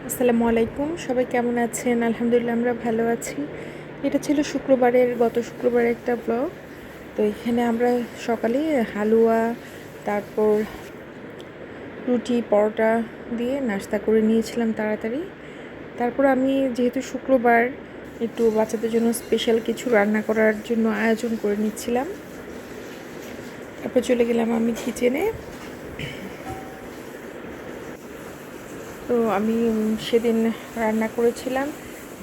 আসসালামু আলাইকুম, সবাই কেমন আছেন? আলহামদুলিল্লাহ আমরা ভালো আছি। এটা ছিল গত শুক্রবারের একটা ব্লগ। তো এখানে আমরা সকালে হালুয়া, তারপর রুটি, পরোটা দিয়ে নাস্তা করে নিয়েছিলাম তাড়াতাড়ি। তারপর আমি যেহেতু শুক্রবার একটু বাচ্চাদের জন্য স্পেশাল কিছু রান্না করার জন্য আয়োজন করে নিচ্ছিলাম। তারপর চলে গেলাম আমি কিচেনে। তো আমি সেদিন রান্না করেছিলাম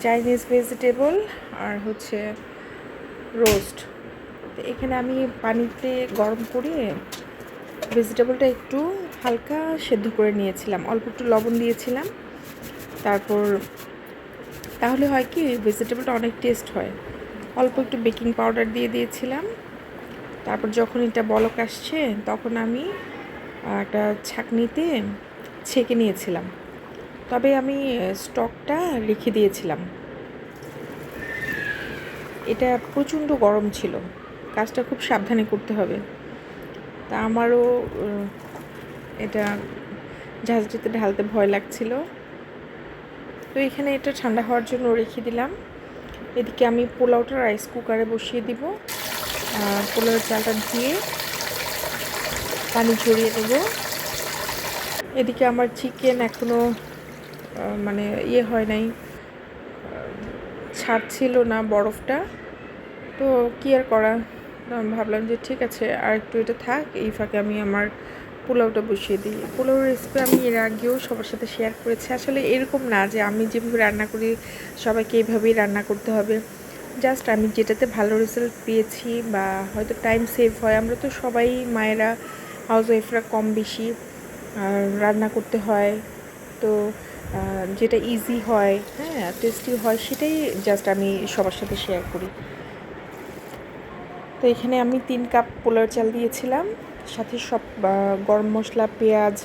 চাইনিজ ভেজিটেবল আর হচ্ছে রোস্ট। তো এখানে আমি পানিতে গরম করে ভেজিটেবলটা একটু হালকা সেদ্ধ করে নিয়েছিলাম, অল্প একটু লবণ দিয়েছিলাম। তারপর তাহলে হয় কি ভেজিটেবলটা অনেক টেস্ট হয়। অল্প একটু বেকিং পাউডার দিয়ে দিয়েছিলাম। তারপর যখন এটা বলক আসছে তখন আমি একটা ছাঁকনিতে ছেঁকে নিয়েছিলাম। তবে আমি স্টকটা রেখে দিয়েছিলাম। এটা প্রচণ্ড গরম ছিল, কাজটা খুব সাবধানে করতে হবে। তা আমারও এটা ঝাঁঝরিতে ঢালতে ভয় লাগছিল। তো এখানে এটা ঠান্ডা হওয়ার জন্য রেখে দিলাম। এদিকে আমি পোলাওটা রাইস কুকারে বসিয়ে দিব। পোলাওর চালটা ধুয়ে পানি ঝরিয়ে দেব। এদিকে আমার চিকেন এখনও মানে হয় নাই, ছাড়ছিল না বরফটা। তো কী আর করা, ভাবলাম যে ঠিক আছে আর একটু এটা থাক, এই ফাঁকে আমি আমার পোলাওটা বসিয়ে দিই। পোলাওর রেসিপি আমি এর আগেও সবার সাথে শেয়ার করেছি। আসলে এরকম না যে আমি যেভাবে রান্না করি সবাইকে এইভাবেই রান্না করতে হবে। জাস্ট আমি যেটাতে ভালো রেজাল্ট পেয়েছি বা হয়তো টাইম সেভ হয়, আমরা তো সবাই মায়েরা, হাউস ওয়াইফরা কম বেশি রান্না করতে হয়। তো যেটা ইজি হয়, হ্যাঁ টেস্টি হয়, সেটাই জাস্ট আমি সবার সাথে শেয়ার করি। তো এখানে আমি 3 কাপ পোলাও চাল দিয়েছিলাম, সাথে সব গরম মশলা, পেঁয়াজ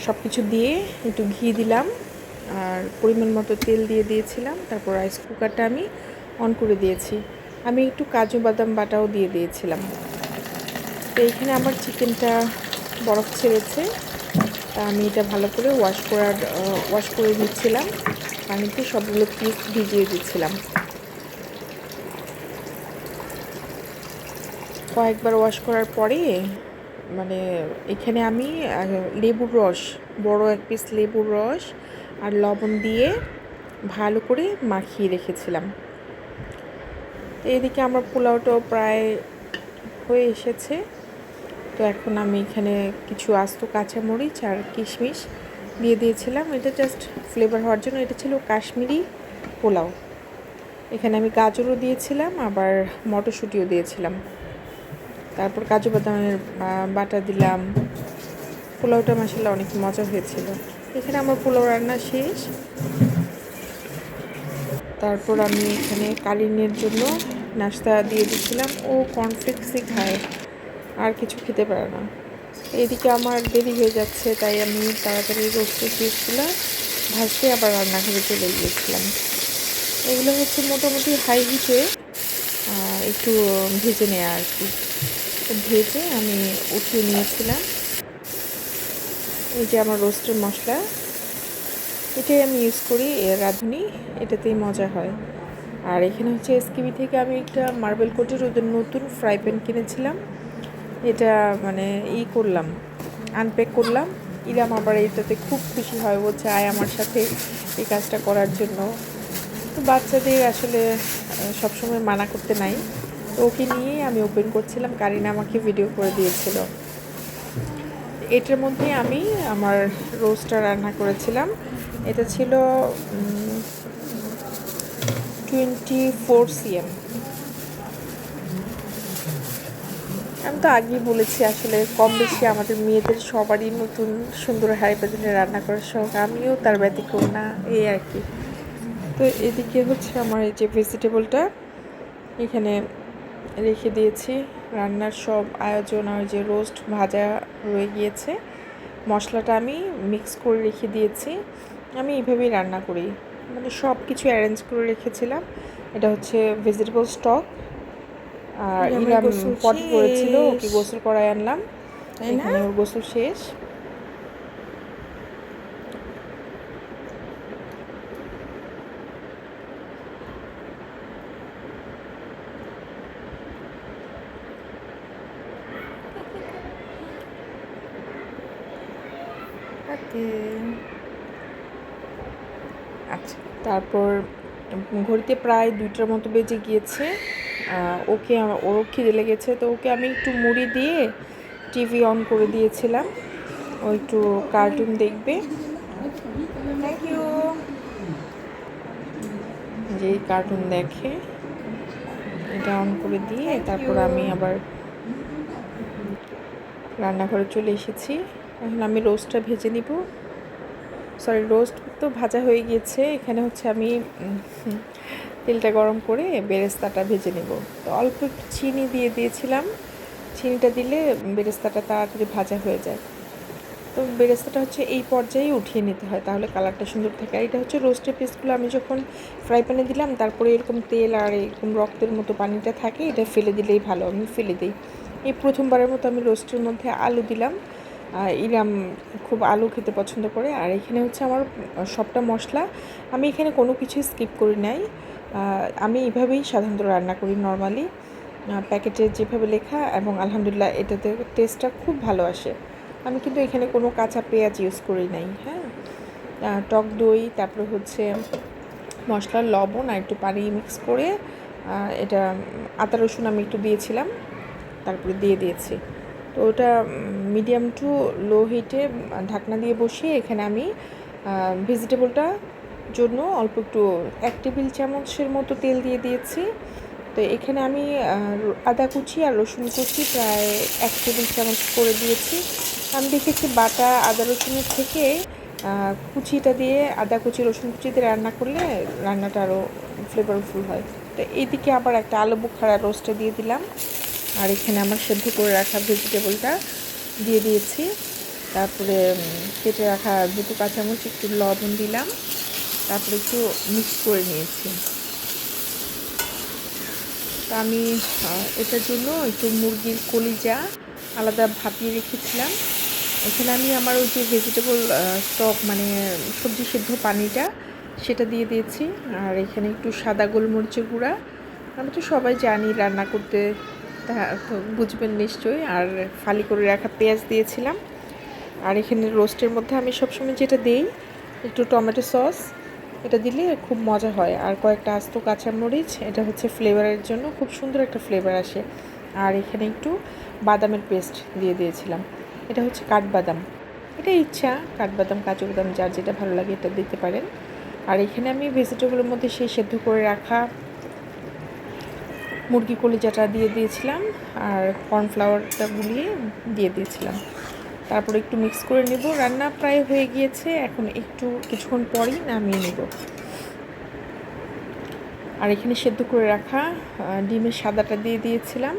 সব কিছু দিয়ে একটু ঘি দিলাম আর পরিমাণ মতো তেল দিয়ে দিয়েছিলাম। তারপর রাইস কুকারটা আমি অন করে দিয়েছি। আমি একটু কাজু বাদাম বাটাও দিয়ে দিয়েছিলাম। তো এইখানে আমার চিকেনটা বরফ ছেড়েছে, তা আমি এটা ভালো করে ওয়াশ করে নিচ্ছিলাম। পানিতে সবগুলো পিস ভিজিয়ে দিচ্ছিলাম। কয়েকবার ওয়াশ করার পরে মানে এখানে আমি লেবুর রস, বড় এক পিস লেবুর রস আর লবণ দিয়ে ভালো করে মাখিয়ে রেখেছিলাম। তো এদিকে আমার পোলাওটাও প্রায় হয়ে এসেছে। তো এখন আমি এখানে কিছু আস্ত কাঁচামরিচ আর কিশমিশ দিয়ে দিয়েছিলাম, এটা জাস্ট ফ্লেভার হওয়ার জন্য। এটা ছিল কাশ্মীরি পোলাও। এখানে আমি গাজরও দিয়েছিলাম, আবার মটরশুঁটিও দিয়েছিলাম। তারপর কাজু বাদামের বাটা দিলাম। পোলাওটা মাসাল্লাহ অনেক মজা হয়েছিল। এখানে আমার পোলাও রান্না শেষ। তারপর আমি এখানে কালিনের জন্য নাস্তা দিয়ে দিচ্ছিলাম। ও কর্নফ্লেক্সই খায়, আর কিছু খেতে পারে না। এদিকে আমার দেরি হয়ে যাচ্ছে, তাই আমি তাড়াতাড়ি রোস্টের পিসগুলো ভাজতে আবার রান্নাঘরে চলে গিয়েছিলাম। এগুলো হচ্ছে মোটামুটি হাই হিটে একটু ভেজে নেওয়া আর কি। ভেজে আমি উঠিয়ে নিয়েছিলাম। এই যে আমার রোস্টের মশলা, এটাই আমি ইউজ করি রাঁধুনি, এটাতেই মজা হয়। আর এখানে হচ্ছে এসকেবি থেকে আমি একটা মার্বেল কোটের ওদের নতুন ফ্রাই প্যান কিনেছিলাম। এটা মানে করলাম, আনপ্যাক করলাম। ইরাম আবার এটাতে খুব খুশি হয়, বলছে আয় আমার সাথে এই কাজটা করার জন্য। তো বাচ্চাদের আসলে সবসময় মানা করতে নাই। তো ওকে নিয়েই আমি ওপেন করছিলাম, কারিনা আমাকে ভিডিও করে দিয়েছিল। এটার মধ্যে আমি আমার রোস্টটা রান্না করেছিলাম। এটা ছিল 24 cm। আমি তো আগেই বলেছি আসলে কম বেশি আমাদের মেয়েদের সবারই নতুন সুন্দর হাঁড়ি পাতিলে রান্না করার শখ, আমিও তার ব্যতিক্রম না, এই আর কি। তো এদিকে হচ্ছে আমার এই যে ভেজিটেবলটা এখানে রেখে দিয়েছি। রান্নার সব আয়োজন আর যে রোস্ট ভাজা রয়ে গিয়েছে, মশলাটা আমি মিক্স করে রেখে দিয়েছি। আমি এইভাবেই রান্না করি, মানে সব কিছু অ্যারেঞ্জ করে রেখেছিলাম। এটা হচ্ছে ভেজিটেবল স্টক। আর ইরাম পটি করেছিল, ওকে গোসল করায় আনলাম। এখানে ওর গোসল শেষ। ওকে। আচ্ছা, তারপর ঘড়িতে প্রায় 2টার মতো বেজে গিয়েছে। ওর খিদে লেগেছে, তো ওকে আমি একটু মুড়ি দিয়ে টিভি অন করে দিয়েছিলাম। ও একটু কার্টুন দেখবে। Thank you. যেই কার্টুন দেখে এটা অন করে দিয়ে তারপর আমি আবার রান্নাঘরে চলে এসেছি। এখন আমি রোস্টটা ভেজে নিব। রোস্ট তো ভাজা হয়ে গিয়েছে। এখানে হচ্ছে আমি তেলটা গরম করে বেরেস্তাটা ভেজে নেব। তো অল্প একটু চিনি দিয়ে দিয়েছিলাম। চিনিটা দিলে বেরেস্তাটা তাড়াতাড়ি ভাজা হয়ে যায়। তো বেরেস্তাটা হচ্ছে এই পর্যায়ে উঠিয়ে নিতে হয়, তাহলে কালারটা সুন্দর থাকে। আর এটা হচ্ছে রোস্টের পিসগুলো আমি যখন ফ্রাই প্যানে দিলাম, তারপরে এরকম তেল আর এরকম রক্তের মতো পানিটা থাকে, এটা ফেলে দিলেই ভালো। আমি ফেলে দিই। এই প্রথমবারের মতো আমি রোস্টের মধ্যে আলু দিলাম। ইরাম খুব আলু খেতে পছন্দ করে। আর এখানে হচ্ছে আমার সবটা মশলা, আমি এখানে কোনো কিছুই স্কিপ করি নাই। আমি এইভাবেই সাধারণত রান্না করি নর্মালি, প্যাকেটে যেভাবে লেখা, এবং আলহামদুলিল্লাহ এটাতে টেস্টটা খুব ভালো আসে। আমি কিন্তু এখানে কোনো কাঁচা পেঁয়াজ ইউজ করি নাই। হ্যাঁ, টক দই, তারপরে হচ্ছে মশলা, লবণ আর একটু পানি মিক্স করে এটা আদা রসুন আমি একটু দিয়েছিলাম, তারপরে দিয়ে দিয়েছি। তো ওটা মিডিয়াম টু লো হিটে ঢাকনা দিয়ে বসিয়ে এখানে আমি ভেজিটেবলটা জন্য অল্প একটু 1 টেবিল চামচের মতো তেল দিয়ে দিয়েছি। তো এখানে আমি আদা কুচি আর রসুন কুচি প্রায় 1 টেবিল চামচ করে দিয়েছি। আমি দেখেছি বাটা আদা রসুনের থেকে কুচিটা দিয়ে, আদা কুচি রসুন কুচি দিয়ে রান্না করলে রান্নাটা আরও ফ্লেভারফুল হয়। তো এইদিকে আবার একটা আলু বুখারা রোস্টে দিয়ে দিলাম। আর এখানে আমার সেদ্ধ করে রাখা ভেজিটেবলটা দিয়ে দিয়েছি। তারপরে কেটে রাখা 2 কাঁচামরিচ, একটু লবণ দিলাম, তারপরে একটু মিক্স করে নিয়েছি। তো আমি এটার জন্য একটু মুরগির কলিজা আলাদা ভাপিয়ে রেখেছিলাম। এখানে আমি আমার ওই যে ভেজিটেবল স্টক, মানে সবজি সেদ্ধ পানিটা, সেটা দিয়ে দিয়েছি। আর এখানে একটু সাদা গোলমরিচের গুঁড়া, আমরা তো সবাই জানি রান্না করতে, তা বুঝবেন নিশ্চয়ই। আর ফালি করে রাখা পেঁয়াজ দিয়েছিলাম। আর এখানে রোস্টের মধ্যে আমি সবসময় যেটা দিই, একটু টমেটো সস, এটা দিলে খুব মজা হয়। আর কয়েকটা আস্ত কাঁচামরিচ, এটা হচ্ছে ফ্লেভারের জন্য, খুব সুন্দর একটা ফ্লেভার আসে। আর এখানে একটু বাদামের পেস্ট দিয়ে দিয়েছিলাম। এটা হচ্ছে কাঠবাদাম, এটা ইচ্ছা, কাঠবাদাম, কাজু বাদাম, যার যেটা ভালো লাগে এটা দিতে পারেন। আর এখানে আমি ভেজিটেবলের মধ্যে সেই সেদ্ধ করে রাখা মুরগি কলিজাটা দিয়ে দিয়েছিলাম, আর কর্নফ্লাওয়ারটা গুলিয়ে দিয়ে দিয়েছিলাম। তারপরে একটু মিক্স করে নেব। রান্না প্রায় হয়ে গিয়েছে, এখন একটু কিছুক্ষণ পরেই নামিয়ে নেব। আর এখানে সেদ্ধ করে রাখা ডিমের সাদাটা দিয়ে দিয়েছিলাম।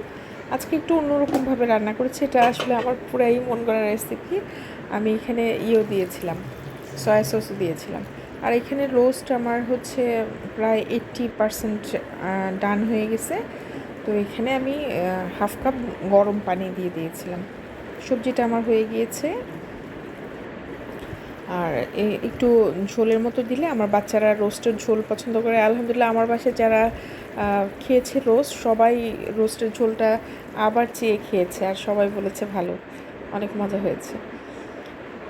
আজকে একটু অন্যরকমভাবে রান্না করেছি, এটা আসলে আমার পুরাই মন করা রেসিপি। আমি এখানে দিয়েছিলাম, সয়া সস দিয়েছিলাম। আর এখানে রোস্ট আমার হচ্ছে প্রায় 80% ডান হয়ে গেছে। তো এখানে আমি হাফ কাপ গরম পানি দিয়ে দিয়েছিলাম। সবজিটা আমার হয়ে গিয়েছে। আর একটু ঝোলের মতো দিলে আমার বাচ্চারা রোস্টের ঝোল পছন্দ করে। আলহামদুলিল্লাহ আমার বাসায় যারা খেয়েছে রোস্ট, সবাই রোস্টের ঝোলটা আবার চেয়ে খেয়েছে, আর সবাই বলেছে ভালো, অনেক মজা হয়েছে।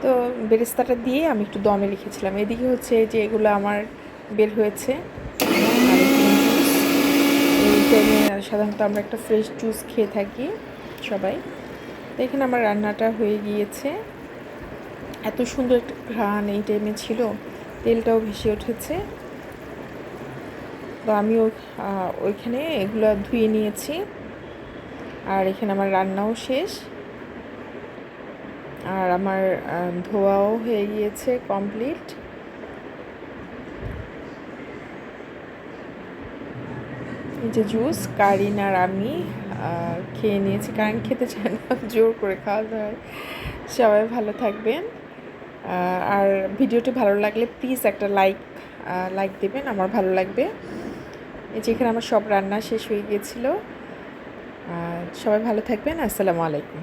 তো বেরেস্তাটা দিয়ে আমি একটু দমে রেখেছিলাম। এদিকে হচ্ছে যে এগুলো আমার বের হয়েছে। আর এই টাইমে সাধারণত আমরা একটা ফ্রেশ জুস খেয়ে থাকি সবাই। তো এখানে আমার রান্নাটা হয়ে গিয়েছে। এত সুন্দর একটা ঘ্রাণ এই টাইমে ছিল, তেলটাও ভেসে উঠেছে। তো আমি ওইখানে এগুলো ধুয়ে নিয়েছি। আর এখানে আমার রান্নাও শেষ, আর আমার ধোয়াও হয়ে গিয়েছে কমপ্লিট। এই যে জুস, কারিন আর আমি খেয়ে নিয়েছি। কারিন খেতে চায় না, জোর করে খাওয়াতে হয়। সবাই ভালো থাকবেন। আর ভিডিওটি ভালো লাগলে প্লিজ একটা লাইক দেবেন, আমার ভালো লাগবে। যেখানে আমার সব রান্না শেষ হয়ে গিয়েছিল। সবাই ভালো থাকবেন। আসসালামু আলাইকুম।